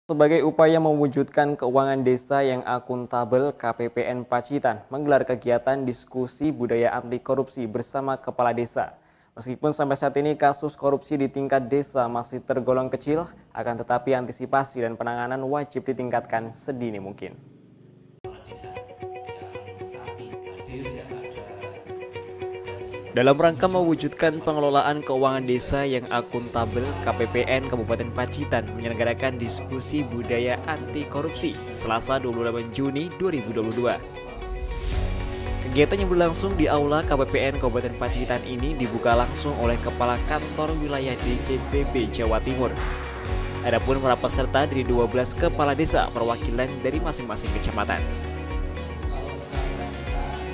Sebagai upaya mewujudkan keuangan desa yang akuntabel, KPPN Pacitan menggelar kegiatan diskusi budaya anti korupsi bersama kepala desa. Meskipun sampai saat ini kasus korupsi di tingkat desa masih tergolong kecil, akan tetapi antisipasi dan penanganan wajib ditingkatkan sedini mungkin. Dalam rangka mewujudkan pengelolaan keuangan desa yang akuntabel, KPPN Kabupaten Pacitan menyelenggarakan diskusi budaya anti korupsi Selasa 28 Juni 2022. Kegiatan yang berlangsung di Aula KPPN Kabupaten Pacitan ini dibuka langsung oleh Kepala Kantor Wilayah DJPB Jawa Timur. Adapun para peserta dari 12 kepala desa perwakilan dari masing-masing kecamatan.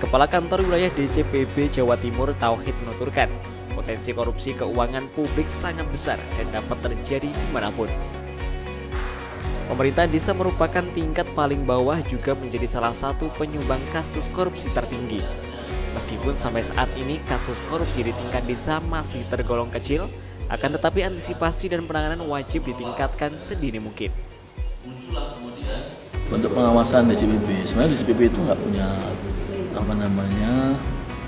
Kepala Kantor Wilayah DJPB Jawa Timur Tauhid menuturkan, potensi korupsi keuangan publik sangat besar dan dapat terjadi dimanapun. Pemerintah desa merupakan tingkat paling bawah juga menjadi salah satu penyumbang kasus korupsi tertinggi. Meskipun sampai saat ini kasus korupsi di tingkat desa masih tergolong kecil, akan tetapi antisipasi dan penanganan wajib ditingkatkan sedini mungkin. Untuk pengawasan DJPB, sebenarnya DJPB itu nggak punya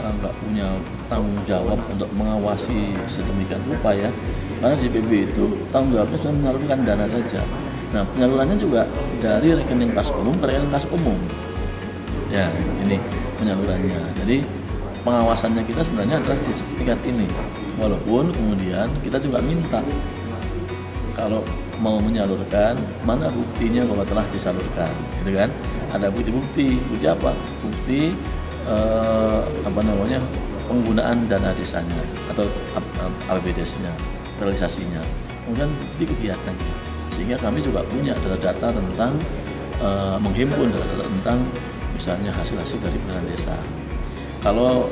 nggak punya tanggung jawab untuk mengawasi sedemikian rupa ya, karena DJPB itu tanggung jawabnya sudah menyalurkan dana saja. Nah, penyalurannya juga dari rekening kas umum ke rekening kas umum ya, ini penyalurannya. Jadi pengawasannya kita sebenarnya adalah di tingkat ini, walaupun kemudian kita juga minta kalau mau menyalurkan, mana buktinya bahwa telah disalurkan, gitu kan? Ada bukti apa? Bukti penggunaan dana desanya atau APBDes-nya, realisasinya, kemudian bukti kegiatannya. Sehingga kami juga punya data-data tentang menghimpun data-data tentang misalnya hasil-hasil dari pengelolaan desa. Kalau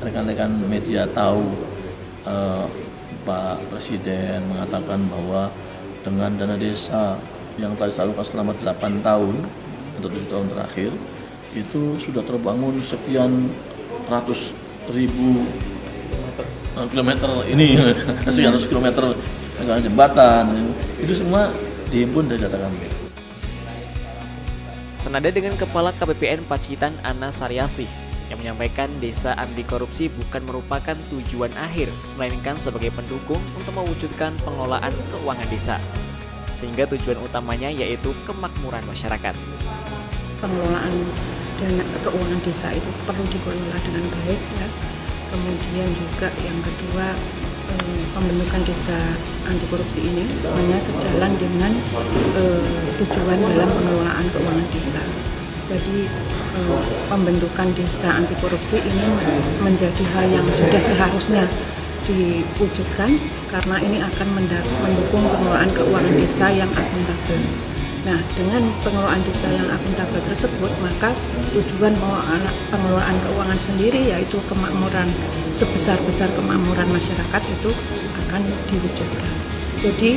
rekan-rekan media tahu Pak Presiden mengatakan bahwa dengan dana desa yang telah disalurkan selama 8 tahun atau 7 tahun terakhir itu sudah terbangun sekian ratus ribu kilometer ini, sekian ratus kilometer misalnya jembatan, itu semua dihimpun dari data kami. Senada dengan Kepala KPPN Pacitan Ana Saryasih yang menyampaikan desa anti korupsi bukan merupakan tujuan akhir, melainkan sebagai pendukung untuk mewujudkan pengelolaan keuangan desa. Sehingga tujuan utamanya yaitu kemakmuran masyarakat. Pengelolaan dana keuangan desa itu perlu dikelola dengan baik ya. Kemudian juga yang kedua, pembentukan desa anti korupsi ini sebenarnya sejalan dengan tujuan dalam pengelolaan keuangan desa. Jadi pembentukan desa anti korupsi ini menjadi hal yang sudah seharusnya diwujudkan karena ini akan mendukung pengelolaan keuangan desa yang akuntabel. Nah, dengan pengelolaan desa yang akuntabel tersebut, maka tujuan pengelolaan keuangan sendiri yaitu kemakmuran, sebesar-besar kemakmuran masyarakat itu akan diwujudkan. Jadi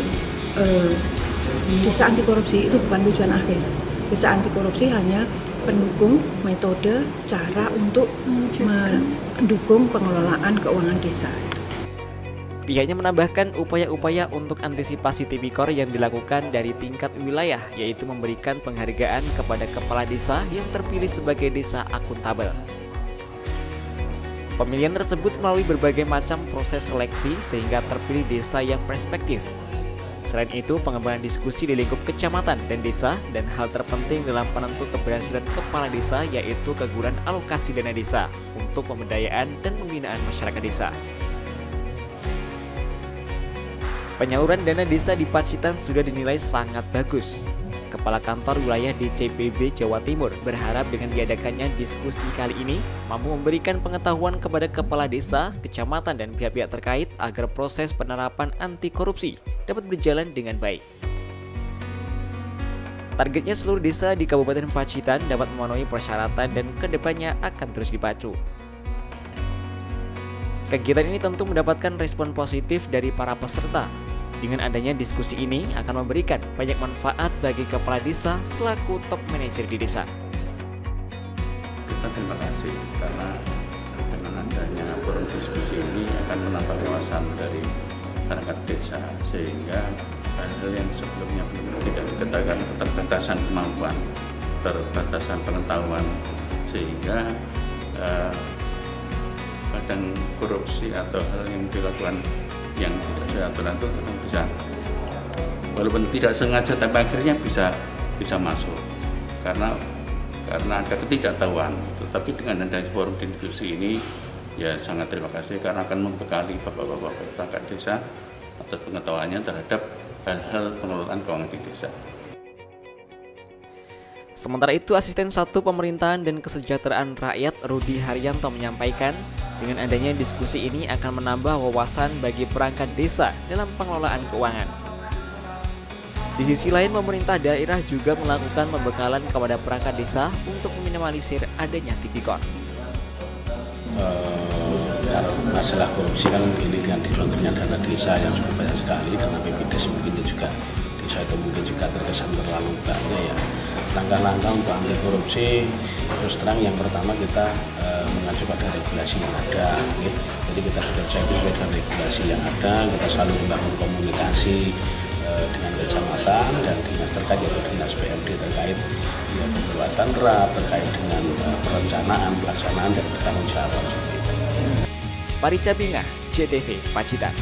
desa anti korupsi itu bukan tujuan akhir. Desa anti korupsi hanya pendukung metode cara untuk mendukung pengelolaan keuangan desa. Pihaknya menambahkan upaya-upaya untuk antisipasi tipikor yang dilakukan dari tingkat wilayah, yaitu memberikan penghargaan kepada kepala desa yang terpilih sebagai desa akuntabel. Pemilihan tersebut melalui berbagai macam proses seleksi sehingga terpilih desa yang perspektif. Selain itu, pengembangan diskusi di lingkup kecamatan dan desa, dan hal terpenting dalam penentu keberhasilan kepala desa yaitu kegunaan alokasi dana desa untuk pemberdayaan dan pembinaan masyarakat desa. Penyaluran dana desa di Pacitan sudah dinilai sangat bagus. Kepala Kantor Wilayah DJPB Jawa Timur berharap dengan diadakannya diskusi kali ini mampu memberikan pengetahuan kepada kepala desa, kecamatan, dan pihak-pihak terkait agar proses penerapan anti korupsi dapat berjalan dengan baik. Targetnya seluruh desa di Kabupaten Pacitan dapat memenuhi persyaratan dan kedepannya akan terus dipacu. Kegiatan ini tentu mendapatkan respon positif dari para peserta. Dengan adanya diskusi ini akan memberikan banyak manfaat bagi kepala desa selaku top manajer di desa. Kita terima kasih karena dengan adanya forum diskusi ini akan menambah wawasan dari masyarakat desa sehingga hal-hal yang sebelumnya belum tidak diketahui, keterbatasan kemampuan, keterbatasan pengetahuan, sehingga kadang korupsi atau hal yang dilakukan yang tidak sesuai aturan itu bisa, walaupun tidak sengaja tapi akhirnya bisa masuk karena ada ketidaktahuan. Tetapi dengan adanya forum diskusi ini ya sangat terima kasih karena akan membekali bapak-bapak perangkat desa atau pengetahuannya terhadap hal-hal pengelolaan keuangan di desa. Sementara itu, Asisten 1 Pemerintahan dan Kesejahteraan Rakyat Rudi Haryanto menyampaikan, dengan adanya diskusi ini akan menambah wawasan bagi perangkat desa dalam pengelolaan keuangan. Di sisi lain, pemerintah daerah juga melakukan pembekalan kepada perangkat desa untuk meminimalisir adanya tipikor. Kalau masalah korupsi kan ini dengan digelontornya dana desa yang cukup banyak sekali, dan APBDes mungkin juga desa itu mungkin juga terkesan terlalu banyak ya. Langkah-langkah untuk anti korupsi terus terang yang pertama kita mengacu pada regulasi yang ada. Okay? Jadi kita bekerja sesuai dengan regulasi yang ada, kita selalu membangun komunikasi dengan kecamatan dan dinas terkait yaitu dinas PMD terkait ya, pembuatan RAP terkait dengan perencanaan, pelaksanaan dan bertanggung jawab seperti itu. Parica Bingah, JTV Pacitan.